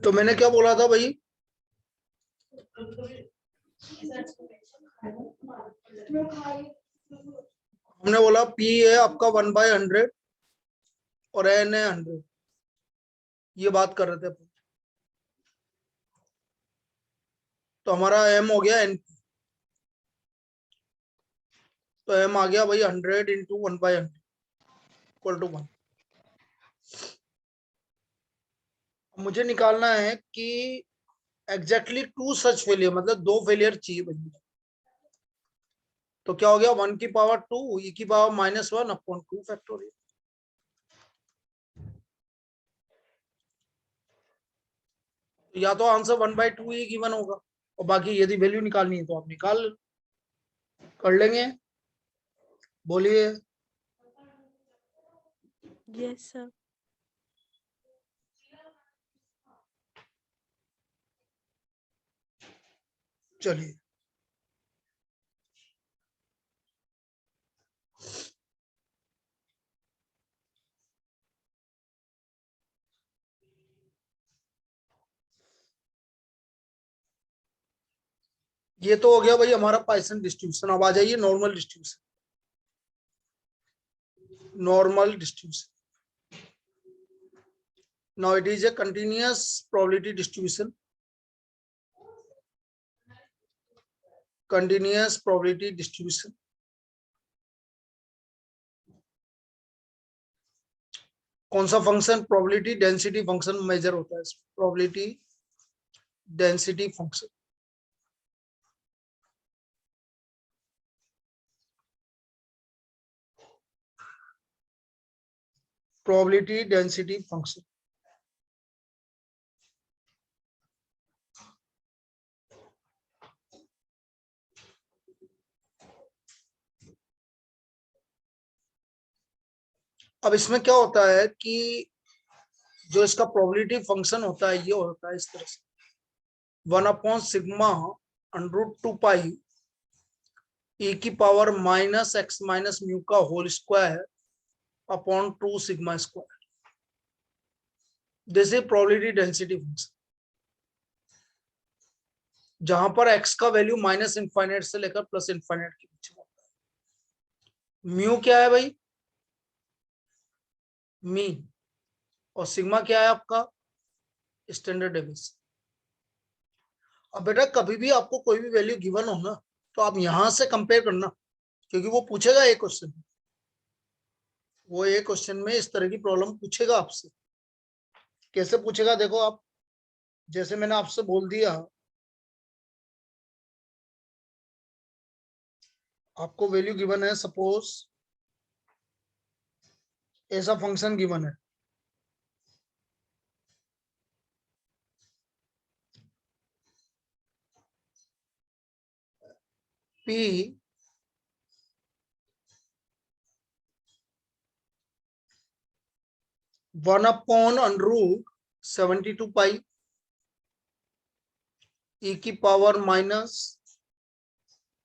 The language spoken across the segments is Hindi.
तो मैंने क्या बोला था भाई, हमने बोला P है आपका 1/100 और N है 100, ये बात कर रहे थे अपन। तो हमारा M हो गया N, तो M आ गया भाई 100 इंटू 1/100 इक्वल टू 1। मुझे निकालना है कि एग्जैक्टली 2 सच फेलियर, मतलब 2 फेलियर चाहिए भाई। तो क्या हो गया 1 की पावर 2 e की पावर -1 अपॉन 2 फैक्टोरियल। या तो आंसर 1/2 ही गिवन होगा, और बाकी यदि वैल्यू निकालनी है तो आप निकाल कर लेंगे। बोलिए। Yes sir. चलिए, ये तो हो गया भाई हमारा पॉइसन डिस्ट्रीब्यूशन। अब आ जाइए normal distribution. Normal distribution, now it is a continuous probability distribution. Continuous probability distribution, कौन सा function? Probability density function measure होता है, probability density function. Probability density function. अब इसमें क्या होता है कि जो इसका प्रोबेबिलिटी फंक्शन होता है, ये होता है इस तरह से 1/सिग्मा √2 पाई e की पावर -x माइनस म्यू का whole square upon 2 sigma square. This is probability density function, जहां पर x का वैल्यू -∞ से लेकर +∞ के बीच में होता है। म्यू क्या है भाई? मीन। और सिग्मा क्या है आपका? Standard deviation. अब बेटा कभी भी आपको कोई भी वैल्यू गिवन हो ना, तो आप यहां से कंपेयर करना, क्योंकि वो पूछेगा एक क्वेश्चन, वो एक क्वेश्चन में इस तरह की प्रॉब्लम पूछेगा आपसे। कैसे पूछेगा देखो आप, जैसे मैंने आपसे बोल दिया, आपको वैल्यू गिवन है, सपोज ऐसा फंक्शन गिवन है, P 1/√72 पाई e की पावर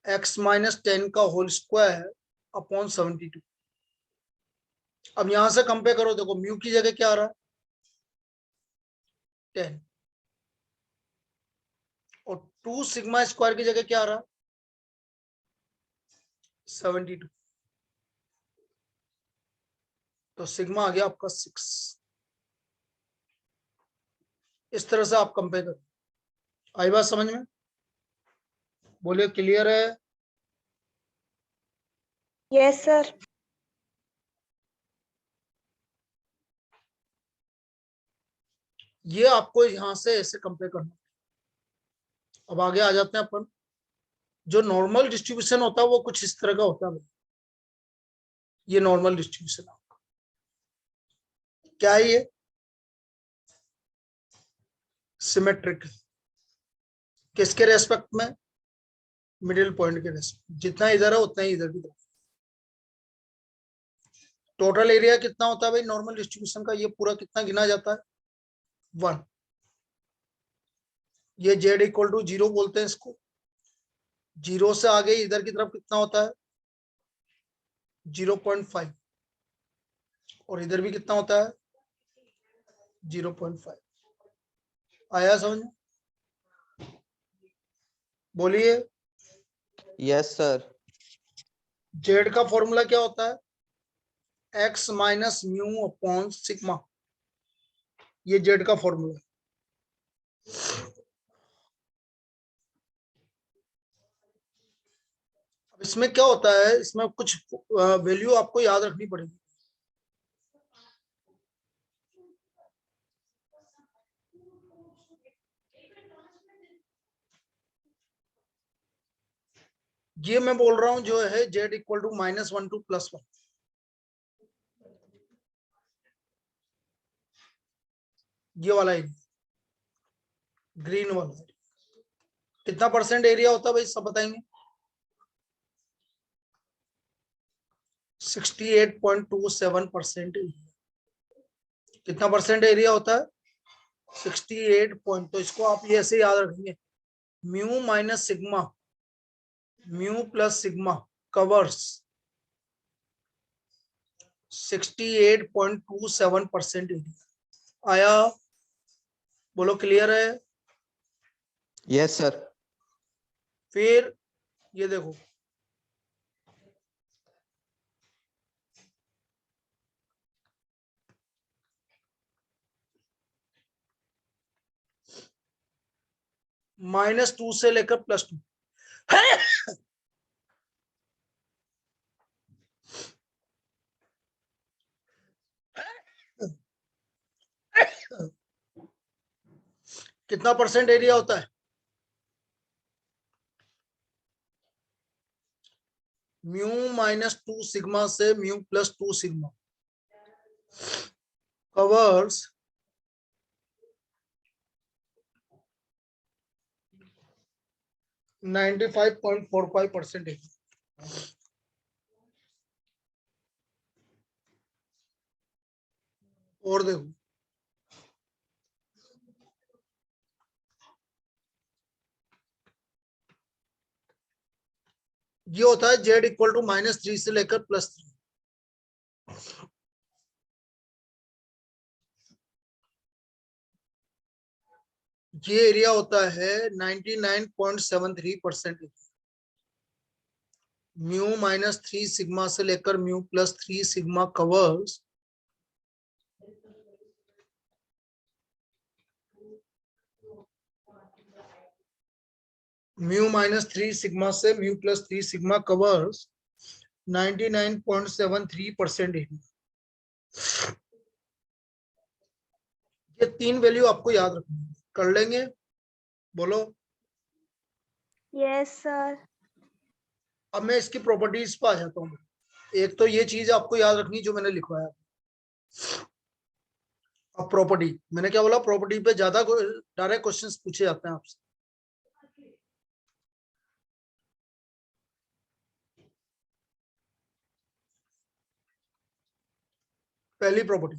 -x-10 का होल स्क्वायर अपॉन 72। अब यहां से कंपेयर करो, देखो म्यू की जगह क्या आ रहा है? 10, और 2 सिग्मा स्क्वायर की जगह क्या आ रहा है? 72। तो सिग्मा आ गया आपका 6। इस तरह से आप कंपेयर करो। आई बात समझ में? बोलिए क्लियर है? Yes sir. ये आपको यहां से ऐसे कंपेयर करना। अब आगे आ जाते हैं अपन। जो नॉर्मल डिस्ट्रीब्यूशन होता है वो कुछ इस तरह का होता है। ये नॉर्मल डिस्ट्रीब्यूशन आपका क्या है? ये सिमेट्रिक। किसके रेस्पेक्ट में? मिडिल पॉइंट के रेस्पेक्ट। जितना इधर है उतना ही इधर की तरफ। टोटल एरिया कितना होता है भाई नॉर्मल डिस्ट्रीब्यूशन का? ये पूरा कितना गिना जाता है? 1। ये z इक्वल टू 0 बोलते हैं इसको। 0 से आगे इधर की तरफ कितना होता है? 0.5 और इधर भी कितना होता है 0.5। आया समझ? बोलिए। Yes sir. जेड का फॉर्मूला क्या होता है x minus mu upon sigma, ये जेड का फॉर्मूला है। अब इसमें क्या होता है, इसमें कुछ वैल्यू आपको याद रखनी पड़ेगी। ये मैं बोल रहा हूं जो है z इक्वल टू -1 to +1, ये वाला एरिया, ग्रीन वाला कितना परसेंट एरिया होता है भाई, सब बताएंगे? 68.27%। कितना परसेंट एरिया होता है 68 पॉइंट। तो इसको आप ये ऐसे याद रखेंगे, mu minus sigma, mu plus sigma covers 68.27% area. आया? बोलो क्लियर है? Yes sir. फिर ये देखो, -2 से लेकर +2, कितना परसेंट एरिया होता है? म्यू -2 सिग्मा से म्यू +2 सिग्मा कवर्स 95.45% एरिया। और देखो, ये होता है z इक्वल टू -3 से लेकर +3। ये एरिया होता है 99.73%। म्यू -3 सिग्मा से लेकर mu +3 sigma covers mu -3 sigma से म्यू +3 सिग्मा कवर्स 99.73% एरिया। ये 3 वैल्यू आपको याद रखनी है, कर लेंगे? बोलो। Yes, sir. अब मैं इसकी प्रॉपर्टीज पे आ जाता हूँ। एक तो ये चीज आपको याद रखनी जो मैंने लिखवाया। अब प्रॉपर्टी, मैंने क्या बोला, प्रॉपर्टी पे ज्यादा डायरेक्ट क्वेश्चंस पूछे जाते हैं आपसे। पहली property,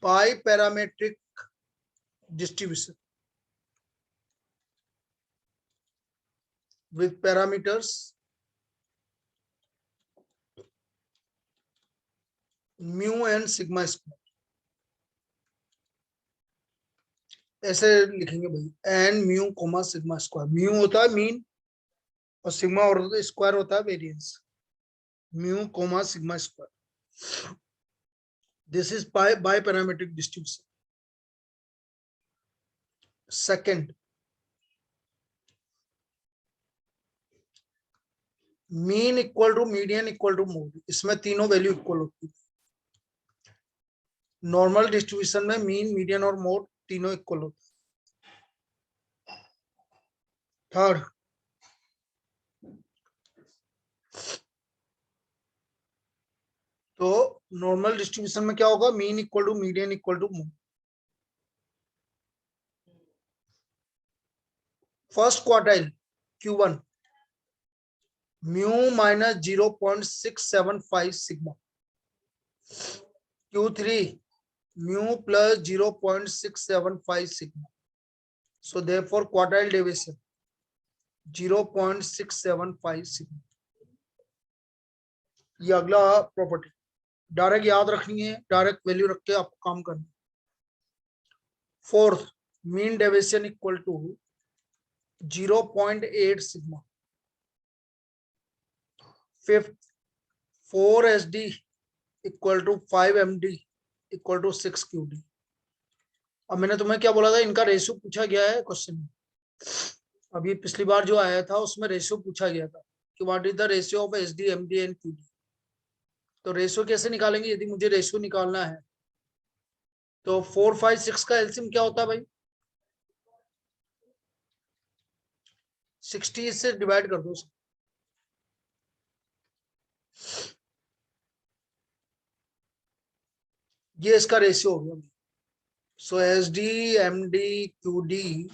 biparametric distribution with parameters mu and sigma square, ऐसे लिखेंगे भाई, N mu comma sigma square. Mu होता है मीन और सिग्मा और स्क्वायर होता है variance. Mu comma sigma square, this is biparametric distribution. Second, mean equal to median equal to mode, इसमें तीनों वैल्यू इक्वल होती है। नॉर्मल डिस्ट्रीब्यूशन में मीन, मीडियन और मोड तीनों इक्वल होते हैं। थर्ड, तो नॉर्मल डिस्ट्रीब्यूशन में क्या होगा, mean equal to median equal to mode. First quartile Q1 mu -0.675 sigma, Q3 mu +0.675 sigma. So therefore quartile deviation 0.675 sigma. ये अगला प्रॉपर्टी डायरेक्ट याद रखनी है, डायरेक्ट वैल्यू रख के आपको काम करना। Fourth, mean deviation equal to 0.8 sigma. Fifth, 4SD equal to 5MD equal to 6QD। अब मैंने तुम्हें क्या बोला था, इनका रेशियो पूछा गया है क्वेश्चन में। अभी पिछली बार जो आया था उसमें रेशियो पूछा गया था कि what is the ratio of SD, MD and QD। तो रेशियो कैसे निकालेंगे यदि मुझे रेशियो निकालना है? तो 4, 5, 6 का एलसीएम क्या होता है भाई? 60 से डिवाइड कर दो। ये इसका रेशियो हो गया। सो SD, MD, QD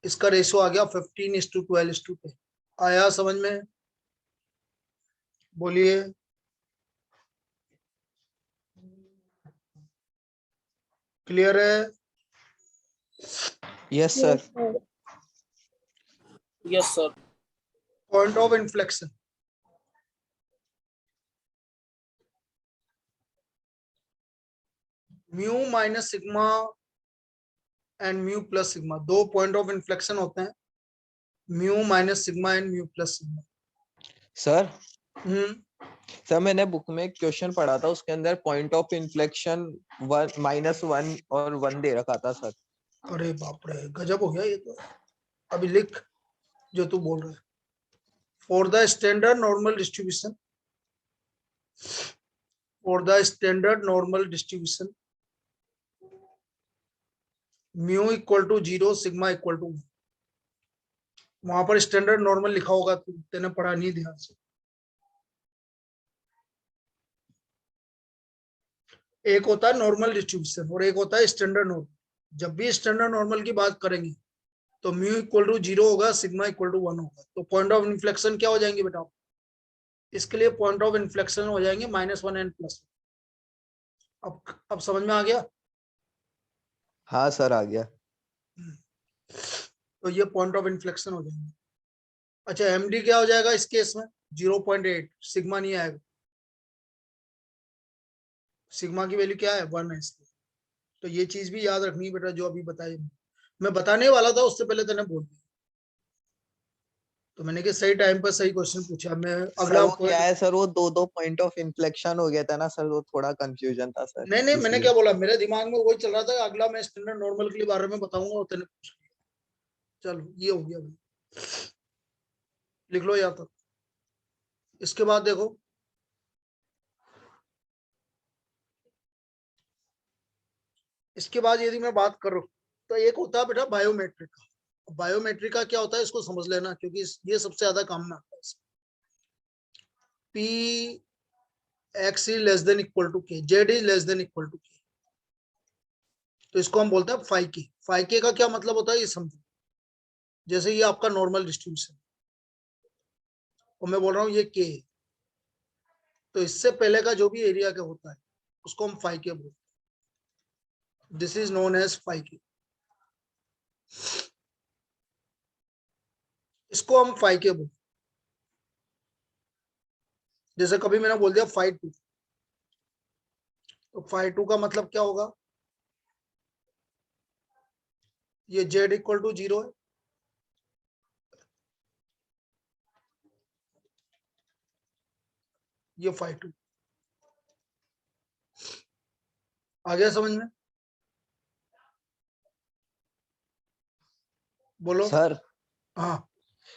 इसका रेशियो आ गया 15:12:10। आया समझ में? बोलिए। क्लियर है? Yes, sir. Yes, sir. Yes, sir. Point of inflection, mu minus sigma and mu plus sigma. दो पॉइंट ऑफ इन्फ्लेक्शन होते हैं, mu minus sigma and mu plus sigma. Sir hmm, sir मैंने बुक में एक क्वेश्चन पढ़ा था, उसके अंदर पॉइंट ऑफ इन्फ्लेक्शन -1 और 1 दे रखा था सर। अरे बाप रे, गजब हो गया ये तो। अभी लिख जो तू बोल रहा है। For the standard normal distribution, for the standard normal distribution mu equal to 0, sigma equal to 1। वहां पर स्टैंडर्ड नॉर्मल लिखा होगा, तेने पढ़ा नहीं ध्यान से। एक होता है नॉर्मल डिस्ट्रीब्यूशन और एक होता है स्टैंडर्ड नॉर्मल। जब भी स्टैंडर्ड नॉर्मल की बात करेंगे तो म्यू इक्वल टू 0 होगा, सिग्मा इक्वल टू 1 होगा। तो पॉइंट ऑफ इन्फ्लेक्शन क्या हो जाएंगे बेटा? इसके लिए पॉइंट ऑफ इन्फ्लेक्शन हो जाएंगे -1 एंड +1। अब समझ में आ गया? हाँ सर, आ गया। तो ये पॉइंट ऑफ इन्फ्लेक्शन हो जाएंगे। अच्छा, एमडी क्या हो जाएगा इस केस में? 0.8, सिग्मा नहीं आएगा। सिग्मा की वैल्यू क्या है? 1 है इसकी। तो ये चीज भी याद रखनी है बेटा, जो अभी बताई मैं बताने वाला था उससे पहले तेने बोल दिया। तो मैंने कि सही टाइम पर सही क्वेश्चन पूछा। मैं सर अगला वो क्या है सर, वो दो पॉइंट ऑफ इन्फ्लेक्शन हो गया था ना सर, वो थोड़ा कंफ्यूजन था सर। नहीं मैंने इसलिए। क्या बोला, मेरे दिमाग में वही चल रहा था। अगला मैं स्टैंडर्ड नॉर्मल के बारे में बताऊंगा और तेने पूछ लिया। चलो ये हो गया भाई, लिख लो या तो। इसके बाद देखो, इसके बाद यदि मैं बात करूं तो एक होता है बेटा बायोमेट्रिक का। बायोमेट्रिक का क्या होता है इसको समझ लेना, क्योंकि ये सबसे ज्यादा काम में आता है। P x is less than equal to k, z is less than equal to k। तो इसको हम बोलते हैं फाई के। फाई के का क्या मतलब होता है ये समझो। जैसे ये आपका नॉर्मल डिस्ट्रीब्यूशन और मैं बोल रहा हूँ ये के, तो इससे पहले का जो भी एरिया का होता है उसको हम फाई के बोलते हैं। This is known as phi K. इसको हम फाई के बोलते हैं। जैसे कभी मैंने बोल दिया फाई 2, तो फाई 2 का मतलब क्या होगा? ये z इक्वल टू 0 है, ये फाई 2। आ गया समझ में? बोलो। सर हाँ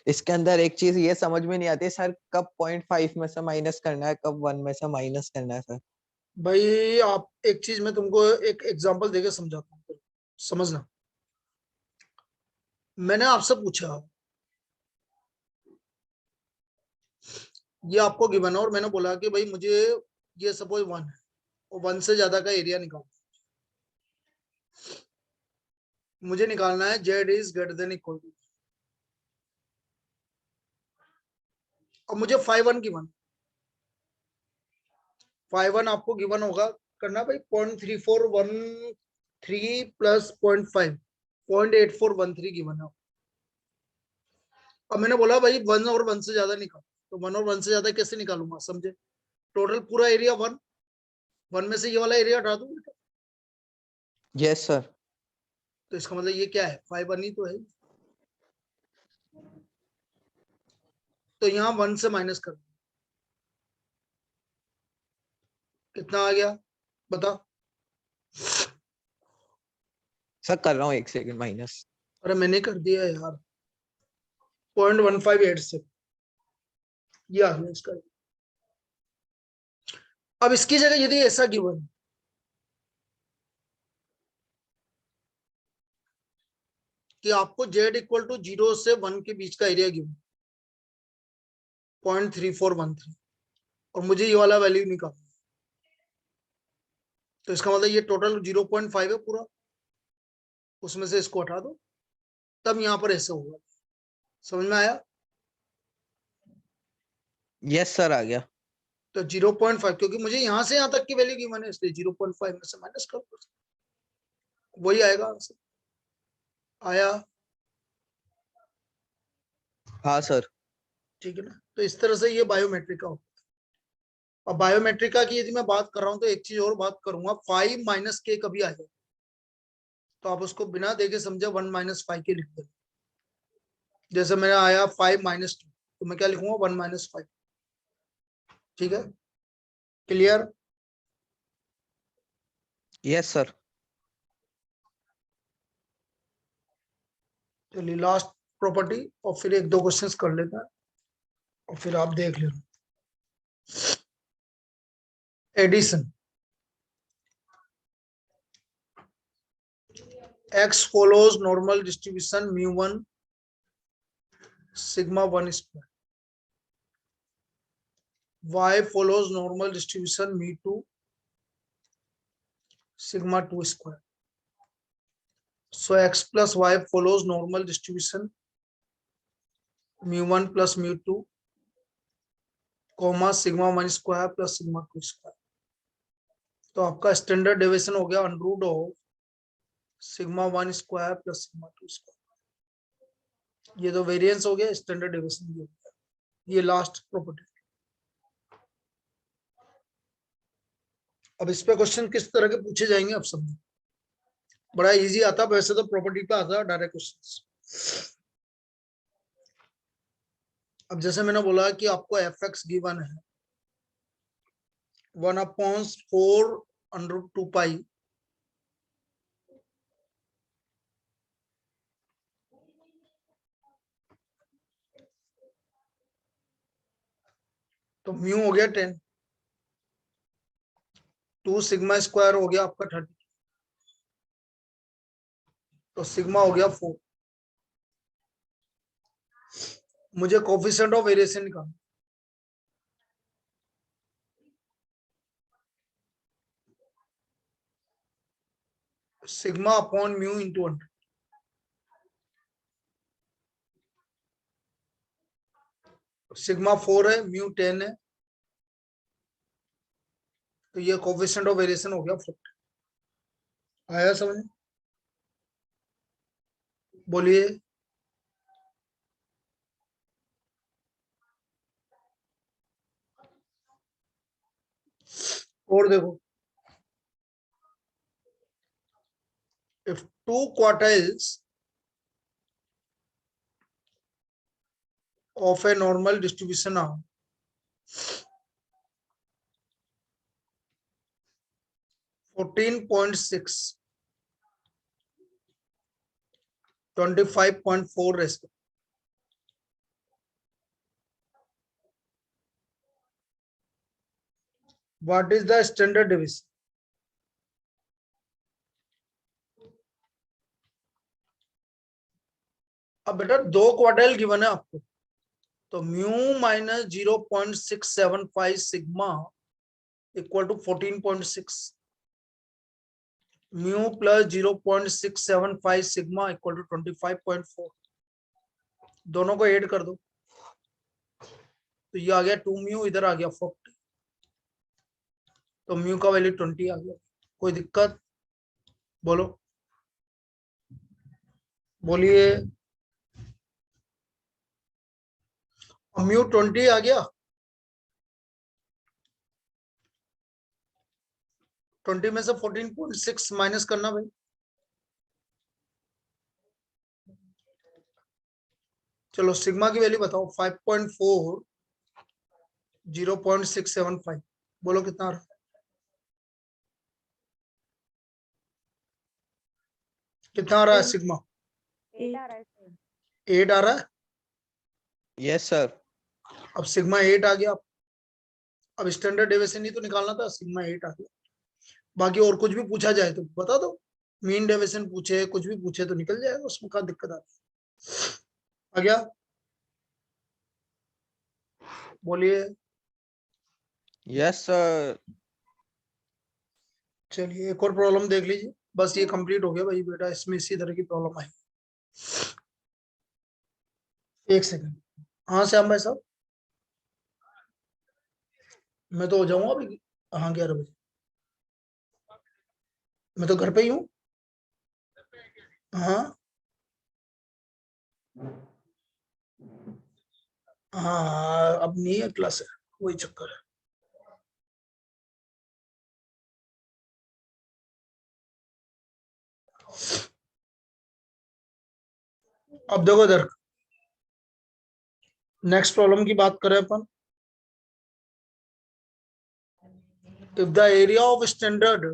इसके अंदर एक चीज ये समझ में नहीं आती सर, कब 0.5 में से माइनस करना है, कब 1 में से माइनस करना है सर। भाई, आप एक चीज मैं तुमको एक एग्जांपल देके समझाता हूँ, समझना। मैंने आपसे पूछा, ये आपको गिवन है और मैंने बोला कि भाई मुझे ये सपोज 1 है और 1 से ज्यादा का एरिया निकालना, मुझे निकालना है z is greater than equal to. और मुझे 5 1 गिवन, 5 1 आपको गिवन होगा करना भाई 0.3413 प्लस 0.5, 0.8413 गिवन है। अब मैंने बोला भाई 1 और 1 से ज्यादा निकाल, तो 1 और 1 से ज्यादा कैसे निकालूंगा, समझे। टोटल पूरा एरिया 1 में से ये वाला एरिया हटा दूं, यस सर। तो इसका मतलब ये क्या है, 5 1 ही तो है। तो यहाँ 1 से माइनस कर, कितना आ गया बता। सर कर रहा हूँ, 1 सेकंड माइनस। अरे मैंने कर दिया यार, 0.1586 ये आ गया इसका। अब इसकी जगह यदि ऐसा गिवन कि आपको z इक्वल टू 0 से 1 के बीच का एरिया गिवन 0.3413 और मुझे ये वाला वैल्यू निकालना, तो इसका मतलब ये टोटल 0.5 है पूरा, उसमें से इसको हटा दो, तब यहां पर ऐसे होगा। समझ में आया। यस सर आ गया। तो 0.5 क्योंकि मुझे यहां से यहां तक की वैल्यू गिवन है, इसलिए 0.5 में से माइनस कर दो, वही आएगा आंसर। आया। हाँ सर। ठीक है ना। तो इस तरह से ये बायोमेट्रिक का होता है। और बायोमेट्रिका की यदि मैं बात कर रहा हूं तो एक चीज और बात करूंगा, 5 माइनस के कभी आ जाए तो आप उसको बिना देखे समझे 1 माइनस 5 के लिख दो। जैसे मेरा आया 5 माइनस 2, तो मैं क्या लिखूंगा 1 माइनस 5। ठीक है, क्लियर। Yes sir. चलिए लास्ट प्रॉपर्टी और फिर 1 2 क्वेश्चंस कर लेते हैं और फिर आप देख लेना। Addition, x follows normal distribution mu1 sigma 1 square, y follows normal distribution mu2 sigma 2 square. So x plus y follows normal distribution mu1 plus mu2 comma sigma 1 square plus sigma 2 square. तो आपका स्टैंडर्ड डेविएशन हो गया under root of sigma 1 square plus sigma 2 square. ये तो वेरिएंस हो गया, स्टैंडर्ड डेविएशन भी हो गया। ये लास्ट प्रॉपर्टी। अब इस पे क्वेश्चन किस तरह के पूछे जाएंगे आप समझो, बड़ा इजी आता, वैसे तो प्रॉपर्टी पे आता डायरेक्ट क्वेश्चन। अब जैसे मैंने बोला कि आपको एफ एक्स गिवन है 1/4 अंडर रूट 2 पाई तो म्यू हो गया 10, 2 सिग्मा स्क्वायर हो गया आपका 30, तो सिग्मा हो गया 4। मुझे कोफिशिएंट ऑफ वेरिएशन निकालना, sigma upon mu into 100। Sigma 4 है, म्यू 10 है, तो ये कोफिशिएंट ऑफ वेरिएशन हो गया 40। आया समझ, बोलिए। और देखो, if 2 quartiles of a normal distribution are 14.6, 25.4 respect, what is the standard deviation? अब बेटा 2 क्वार्टाइल गिवन है आपको, तो mu minus 0.675 sigma equal to 14.6, mu plus 0.675 sigma equal to 25.4, दोनों को ऐड कर दो तो ये आ गया 2 म्यू, इधर आ गया 40, तो म्यू का वैल्यू 20 आ गया। कोई दिक्कत, बोलो, बोलिए। म्यू 20 आ गया, 20 में से 14.6 माइनस करना भाई। चलो सिग्मा की वैल्यू बताओ। 5.4 0.675 बोलो कितना आ रहा है? कितना आ रहा है सिग्मा? 8 8 आ रहा है। Yes sir. अब सिग्मा 8 आ गया। अब स्टैंडर्ड डेविएशन ही तो निकालना था, सिग्मा 8 आ गया। बाकी और कुछ भी पूछा जाए तो बता दो, मीन डेविएशन पूछे कुछ भी पूछे तो निकल जाएगा, उसमें क्या दिक्कत आती है। आ गया? बोलिए। Yes sir. चलिए एक और प्रॉब्लम देख लीजिए, बस ये कंप्लीट हो गया भाई बेटा, इसमें इसी तरह की प्रॉब्लम आई। एक सेकंड। हाँ श्याम भाई साहब, मैं तो हो जाऊंगा अभी। हाँ 11 बजे मैं तो घर पे ही हूँ। हाँ हाँ अब नहीं है क्लास है, वही चक्कर है। अब देखो इधर, नेक्स्ट प्रॉब्लम की बात करें अपन। If the area of standard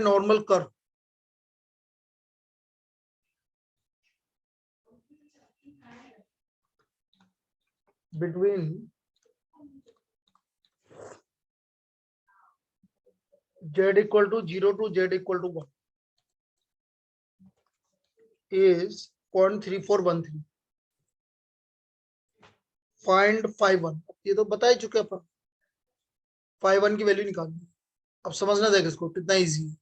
normal curve between z equal to 0 to z equal to 1 is 0.3413, find φ1। ये तो बता ही चुके अपन, φ1 की वैल्यू निकालनी। अब समझना देख इसको कितना इजी है।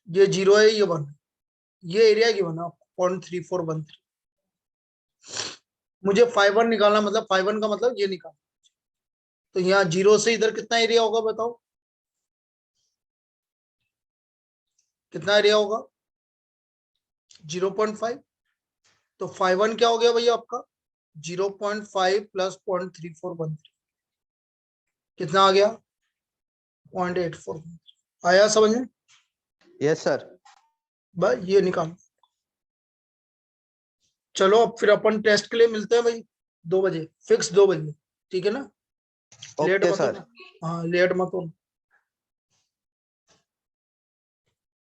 ये 0 है, ये 1, ये एरिया गिवन है आपको 0.3413। मुझे φ1 निकालना, मतलब φ1 का मतलब ये निकालना। तो यहाँ 0 से इधर कितना एरिया होगा बताओ, कितना एरिया होगा? 0.5। तो φ1 क्या हो गया भैया आपका? 0.5 प्लस 0.3413 कितना आ गया? 0.84। आया समझ में? Yes sir. बस ये निकाल। चलो अब फिर अपन टेस्ट के लिए मिलते हैं भाई 2 बजे, फिक्स 2 बजे, ठीक है ना? लेट ओके मत सर। होना। हाँ लेट मत होना।